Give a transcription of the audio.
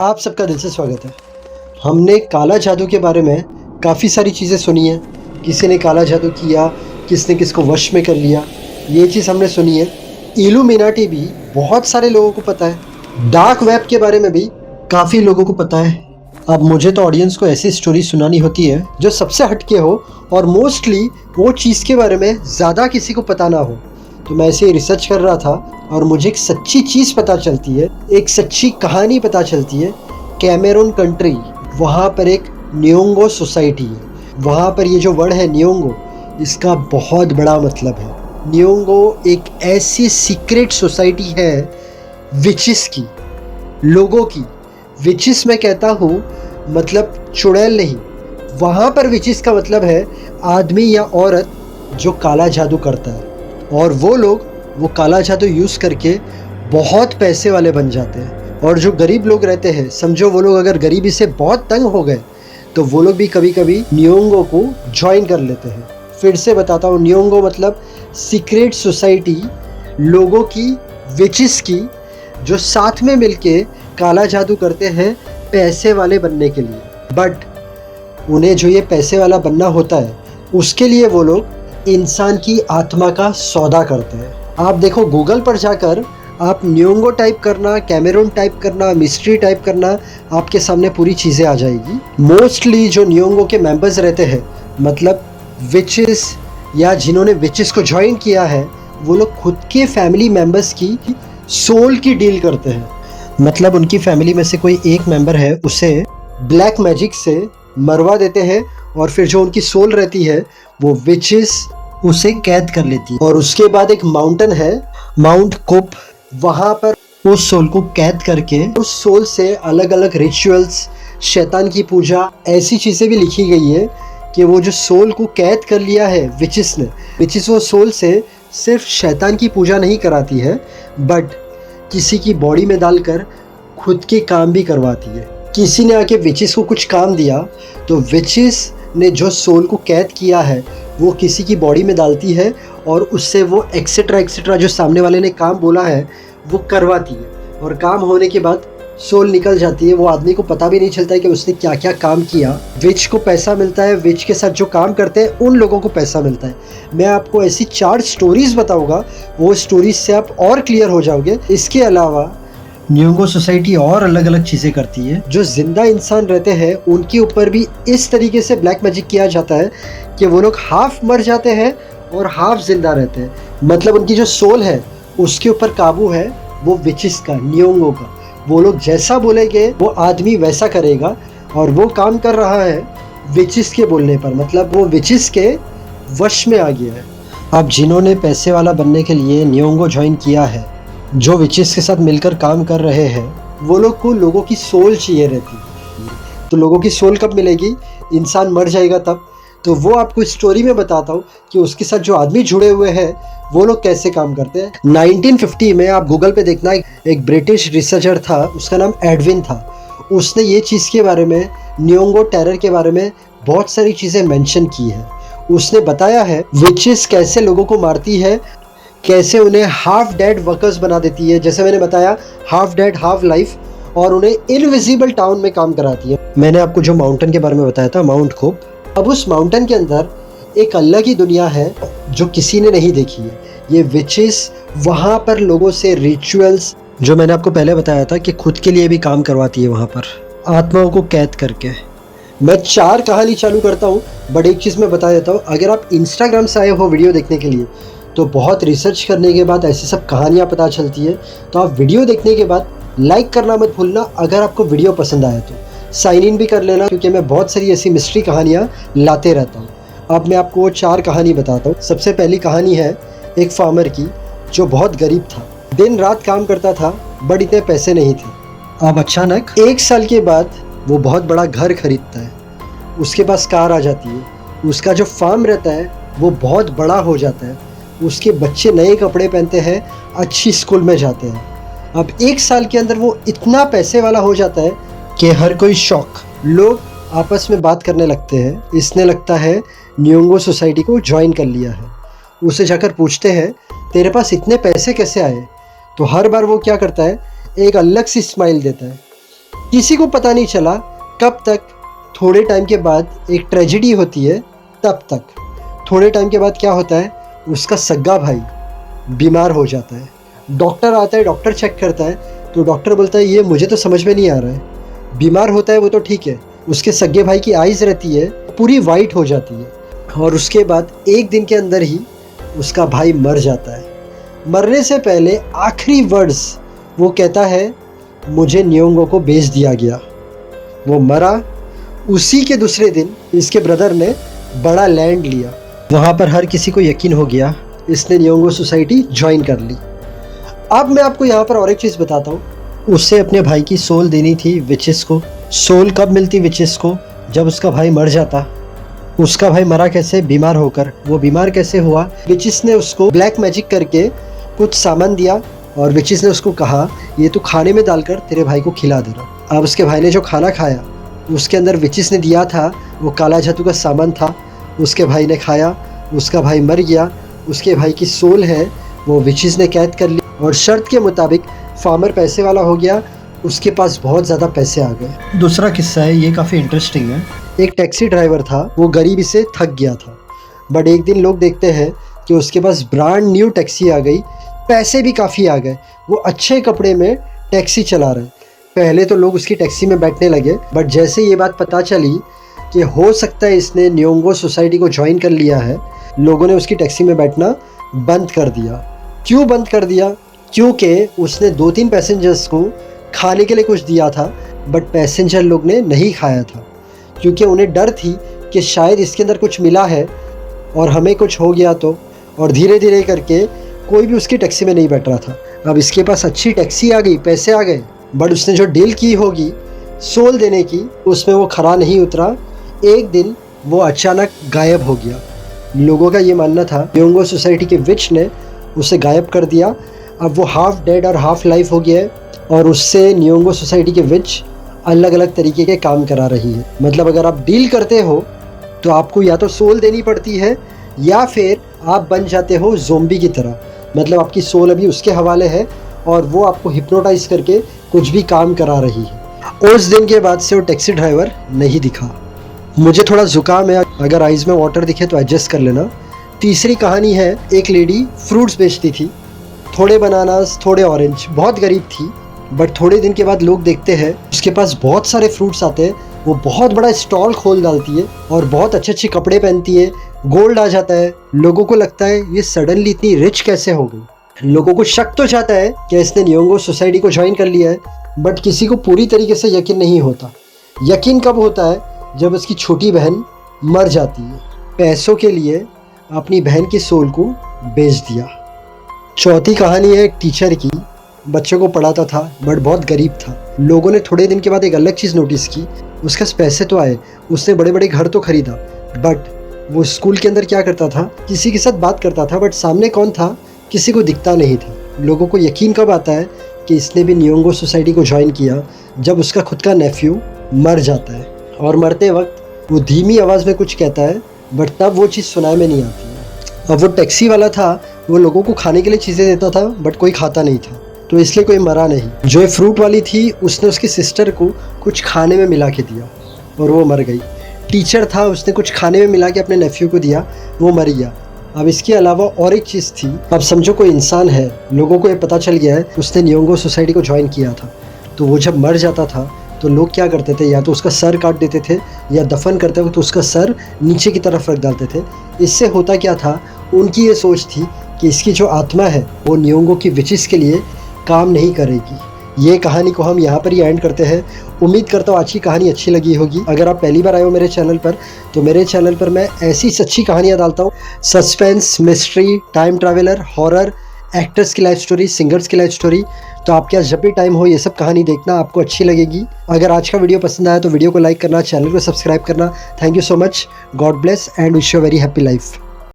आप सबका दिल से स्वागत है। हमने काला जादू के बारे में काफ़ी सारी चीज़ें सुनी हैं। किसी ने काला जादू किया, किसने किसको वश में कर लिया, ये चीज़ हमने सुनी है। इल्यूमिनाटी भी बहुत सारे लोगों को पता है। डार्क वेब के बारे में भी काफ़ी लोगों को पता है। अब मुझे तो ऑडियंस को ऐसी स्टोरी सुनानी होती है जो सबसे हटके हो और मोस्टली वो चीज़ के बारे में ज़्यादा किसी को पता ना हो। तो मैं ऐसे ही रिसर्च कर रहा था और मुझे एक सच्ची चीज़ पता चलती है, एक सच्ची कहानी पता चलती है। कैमरून कंट्री, वहाँ पर एक न्योंगो सोसाइटी है। वहाँ पर ये जो वर्ड है न्योंगो, इसका बहुत बड़ा मतलब है। न्योंगो एक ऐसी सीक्रेट सोसाइटी है विचिस की, लोगों की। विचिस मैं कहता हूँ मतलब चुड़ैल नहीं, वहाँ पर विचिस का मतलब है आदमी या औरत जो काला जादू करता है। और वो लोग वो काला जादू यूज़ करके बहुत पैसे वाले बन जाते हैं। और जो गरीब लोग रहते हैं, समझो वो लोग अगर गरीबी से बहुत तंग हो गए तो वो लोग भी कभी कभी न्योंगो को ज्वाइन कर लेते हैं। फिर से बताता हूँ, न्योंगो मतलब सीक्रेट सोसाइटी लोगों की, विचिस की, जो साथ में मिलके काला जादू करते हैं पैसे वाले बनने के लिए। बट उन्हें जो ये पैसे वाला बनना होता है उसके लिए वो लोग इंसान की आत्मा का सौदा करते हैं। आप देखो गूगल पर जाकर आप न्योंगो टाइप करना, कैमरून टाइप करना, मिस्ट्री टाइप करना, आपके सामने पूरी चीज़ें आ जाएगी। मोस्टली जो न्योंगो के मेंबर्स रहते हैं, मतलब विचेस या जिन्होंने विचेस को ज्वाइन किया है, वो लोग खुद के फैमिली मेंबर्स की सोल की डील करते हैं। मतलब उनकी फैमिली में से कोई एक मेंबर है, उसे ब्लैक मैजिक से मरवा देते हैं और फिर जो उनकी सोल रहती है वो विचेस उसे कैद कर लेती है। और उसके बाद एक माउंटेन है, माउंट कुप, वहाँ पर उस सोल को कैद करके उस सोल से अलग अलग रिचुअल्स, शैतान की पूजा, ऐसी चीज़ें भी लिखी गई है कि वो जो सोल को कैद कर लिया है विचिस ने, विचिस वो सोल से सिर्फ शैतान की पूजा नहीं कराती है बट किसी की बॉडी में डालकर खुद के काम भी करवाती है। किसी ने आके विचिस को कुछ काम दिया तो विचिस ने जो सोल को कैद किया है वो किसी की बॉडी में डालती है और उससे वो एक्सेट्रा एक्सेट्रा जो सामने वाले ने काम बोला है वो करवाती है। और काम होने के बाद सोल निकल जाती है। वो आदमी को पता भी नहीं चलता है कि उसने क्या क्या काम किया। विच को पैसा मिलता है, विच के साथ जो काम करते हैं उन लोगों को पैसा मिलता है। मैं आपको ऐसी 4 स्टोरीज बताऊंगा, वो स्टोरीज से आप और क्लियर हो जाओगे। इसके अलावा न्योंगो सोसाइटी और अलग अलग चीज़ें करती है। जो जिंदा इंसान रहते हैं उनके ऊपर भी इस तरीके से ब्लैक मैजिक किया जाता है कि वो लोग हाफ मर जाते हैं और हाफ जिंदा रहते हैं। मतलब उनकी जो सोल है उसके ऊपर काबू है वो विचिस का, न्योंगो का। वो लोग जैसा बोलेंगे वो आदमी वैसा करेगा और वो काम कर रहा है विचिस के बोलने पर, मतलब वो विचिस के वश में आ गया है। अब जिन्होंने पैसे वाला बनने के लिए न्योंगो ज्वाइन किया है, जो विचिस के साथ मिलकर काम कर रहे हैं, वो लोग को लोगों की सोल चाहिए रहती है। तो लोगों की सोल कब मिलेगी? इंसान मर जाएगा तब। तो वो आपको स्टोरी में बताता हूँ कि उसके साथ जो आदमी जुड़े हुए हैं वो लोग कैसे काम करते हैं। 1950 में आप गूगल पे देखना, एक ब्रिटिश रिसर्चर था, उसका नाम एडविन था। उसने ये चीज़ के बारे में, न्योंगो टेरर के बारे में बहुत सारी चीज़ें मेंशन की है। उसने बताया है विचिस कैसे लोगों को मारती है, कैसे उन्हें हाफ डेड वर्कर्स बना देती है, जैसे मैंने बताया हाफ डेड हाफ लाइफ, और उन्हें इनविजिबल टाउन में काम कराती है। मैंने आपको जो माउंटेन के बारे में बताया था, माउंट कुप, अब उस माउंटेन के अंदर एक अलग ही दुनिया है जो किसी ने नहीं देखी है। ये विचिस वहाँ पर लोगों से रिचुअल्स, जो मैंने आपको पहले बताया था कि खुद के लिए भी काम करवाती है वहाँ पर, आत्माओं को कैद करके। मैं 4 कहानी चालू करता हूँ बट एक चीज़ मैं बता देता हूँ, अगर आप इंस्टाग्राम से आए हो वीडियो देखने के लिए तो बहुत रिसर्च करने के बाद ऐसी सब कहानियाँ पता चलती है। तो आप वीडियो देखने के बाद लाइक करना मत भूलना। अगर आपको वीडियो पसंद आए तो साइन इन भी कर लेना, क्योंकि मैं बहुत सारी ऐसी मिस्ट्री कहानियाँ लाते रहता हूँ। अब मैं आपको 4 कहानी बताता हूँ। सबसे पहली कहानी है एक फार्मर की जो बहुत गरीब था, दिन रात काम करता था बट इतने पैसे नहीं थे। अब अचानक 1 साल के बाद वो बहुत बड़ा घर खरीदता है, उसके पास कार आ जाती है, उसका जो फार्म रहता है वो बहुत बड़ा हो जाता है, उसके बच्चे नए कपड़े पहनते हैं, अच्छी स्कूल में जाते हैं। अब 1 साल के अंदर वो इतना पैसे वाला हो जाता है कि हर कोई शौक, लोग आपस में बात करने लगते हैं। इसने लगता है न्योंगो सोसाइटी को ज्वाइन कर लिया है। उसे जाकर पूछते हैं तेरे पास इतने पैसे कैसे आए? तो हर बार वो क्या करता है, एक अलग सी स्माइल देता है। किसी को पता नहीं चला कब तक। थोड़े टाइम के बाद एक ट्रेजेडी होती है, तब तक। थोड़े टाइम के बाद क्या होता है, उसका सगा भाई बीमार हो जाता है। डॉक्टर आता है, डॉक्टर चेक करता है, तो डॉक्टर बोलता है ये मुझे तो समझ में नहीं आ रहा है। बीमार होता है वो तो ठीक है, उसके सगे भाई की आइज़ रहती है पूरी वाइट हो जाती है, और उसके बाद एक दिन के अंदर ही उसका भाई मर जाता है। मरने से पहले आखिरी वर्ड्स वो कहता है, मुझे न्योंगो को बेच दिया गया। वो मरा, उसी के दूसरे दिन इसके ब्रदर ने बड़ा लैंड लिया। वहाँ पर हर किसी को यकीन हो गया, इसने न्योंगो सोसाइटी ज्वाइन कर ली। अब मैं आपको यहाँ पर और एक चीज़ बताता हूँ। उससे अपने भाई की सोल देनी थी विचेस को। सोल कब मिलती विचेस को, जब उसका भाई मर जाता। उसका भाई मरा कैसे, बीमार होकर। वो बीमार कैसे हुआ, विचेस ने उसको ब्लैक मैजिक करके कुछ सामान दिया, और विचेस ने उसको कहा ये तू खाने में डालकर तेरे भाई को खिला देना। अब उसके भाई ने जो खाना खाया उसके अंदर विचेस ने दिया था वो काला जादू का सामान था। उसके भाई ने खाया, उसका भाई मर गया। उसके भाई की सोल है वो विचेस ने कैद कर ली, और शर्त के मुताबिक फार्मर पैसे वाला हो गया, उसके पास बहुत ज़्यादा पैसे आ गए। दूसरा किस्सा है, ये काफ़ी इंटरेस्टिंग है। एक टैक्सी ड्राइवर था, वो गरीबी से थक गया था, बट एक दिन लोग देखते हैं कि उसके पास ब्रांड न्यू टैक्सी आ गई, पैसे भी काफ़ी आ गए, वो अच्छे कपड़े में टैक्सी चला रहे। पहले तो लोग उसकी टैक्सी में बैठने लगे, बट जैसे ये बात पता चली कि हो सकता है इसने न्योंगो सोसाइटी को ज्वाइन कर लिया है, लोगों ने उसकी टैक्सी में बैठना बंद कर दिया। क्यों बंद कर दिया, क्योंकि उसने 2-3 पैसेंजर्स को खाने के लिए कुछ दिया था, बट पैसेंजर लोग ने नहीं खाया था, क्योंकि उन्हें डर थी कि शायद इसके अंदर कुछ मिला है और हमें कुछ हो गया तो। और धीरे धीरे करके कोई भी उसकी टैक्सी में नहीं बैठ रहा था। अब इसके पास अच्छी टैक्सी आ गई, पैसे आ गए, बट उसने जो डील की होगी सोल देने की, उसमें वो खरा नहीं उतरा। एक दिन वो अचानक गायब हो गया। लोगों का ये मानना था न्योंगो सोसाइटी के विच ने उसे गायब कर दिया। अब वो हाफ डेड और हाफ लाइफ हो गया है, और उससे न्योंगो सोसाइटी के विच अलग अलग तरीके के काम करा रही है। मतलब अगर आप डील करते हो तो आपको या तो सोल देनी पड़ती है, या फिर आप बन जाते हो ज़ोंबी की तरह। मतलब आपकी सोल अभी उसके हवाले है और वो आपको हिप्नोटाइज करके कुछ भी काम करा रही है। उस दिन के बाद से वो टैक्सी ड्राइवर नहीं दिखा। मुझे थोड़ा जुकाम है, अगर आइज़ में वाटर दिखे तो एडजस्ट कर लेना। तीसरी कहानी है, एक लेडी फ्रूट्स बेचती थी, थोड़े बनानास, थोड़े ऑरेंज। बहुत गरीब थी, बट थोड़े दिन के बाद लोग देखते हैं उसके पास बहुत सारे फ्रूट्स आते हैं। वो बहुत बड़ा स्टॉल खोल डालती है और बहुत अच्छे अच्छे कपड़े पहनती है, गोल्ड आ जाता है। लोगों को लगता है ये सडनली इतनी रिच कैसे हो गई। लोगों को शक तो जाता है कि इसने न्योंगो सोसाइटी को ज्वाइन कर लिया है, बट किसी को पूरी तरीके से यकीन नहीं होता। यकीन कब होता है, जब उसकी छोटी बहन मर जाती है। पैसों के लिए अपनी बहन की सोल को बेच दिया। चौथी कहानी है एक टीचर की, बच्चों को पढ़ाता था बट बहुत गरीब था। लोगों ने थोड़े दिन के बाद एक अलग चीज़ नोटिस की, उसके पास पैसे तो आए, उसने बड़े बड़े घर तो खरीदा, बट वो स्कूल के अंदर क्या करता था, किसी के साथ बात करता था, बट सामने कौन था किसी को दिखता नहीं था। लोगों को यकीन कब आता है कि इसने भी न्योंगो सोसाइटी को ज्वाइन किया, जब उसका खुद का नेफ्यू मर जाता है, और मरते वक्त वो धीमी आवाज़ में कुछ कहता है, बट तब वो चीज़ सुनाई में नहीं आती है। अब वो टैक्सी वाला था, वो लोगों को खाने के लिए चीज़ें देता था, बट कोई खाता नहीं था, तो इसलिए कोई मरा नहीं। जो फ्रूट वाली थी उसने उसकी सिस्टर को कुछ खाने में मिला के दिया और वो मर गई। टीचर था, उसने कुछ खाने में मिला के अपने नेफ्यू को दिया, वो मर गया। अब इसके अलावा और एक चीज़ थी। अब समझो कोई इंसान है, लोगों को ये पता चल गया है उसने न्योंगो सोसाइटी को ज्वाइन किया था, तो वो जब मर जाता था तो लोग क्या करते थे, या तो उसका सर काट देते थे, या दफन करते वक्त तो उसका सर नीचे की तरफ रख डालते थे। इससे होता क्या था, उनकी ये सोच थी कि इसकी जो आत्मा है वो न्योंगो की विचेस के लिए काम नहीं करेगी। ये कहानी को हम यहाँ पर ही एंड करते हैं। उम्मीद करता हूँ आज की कहानी अच्छी लगी होगी। अगर आप पहली बार आए हो मेरे चैनल पर, तो मेरे चैनल पर मैं ऐसी सच्ची कहानियाँ डालता हूँ, suspense, mystery, time traveller, horror, actors की लाइफ स्टोरी, सिंगर्स की लाइफ स्टोरी। तो आपके पास जब भी टाइम हो ये सब कहानी देखना, आपको अच्छी लगेगी। अगर आज का वीडियो पसंद आया तो वीडियो को लाइक करना, चैनल को सब्सक्राइब करना। Thank you so much, God bless and wish you very happy life.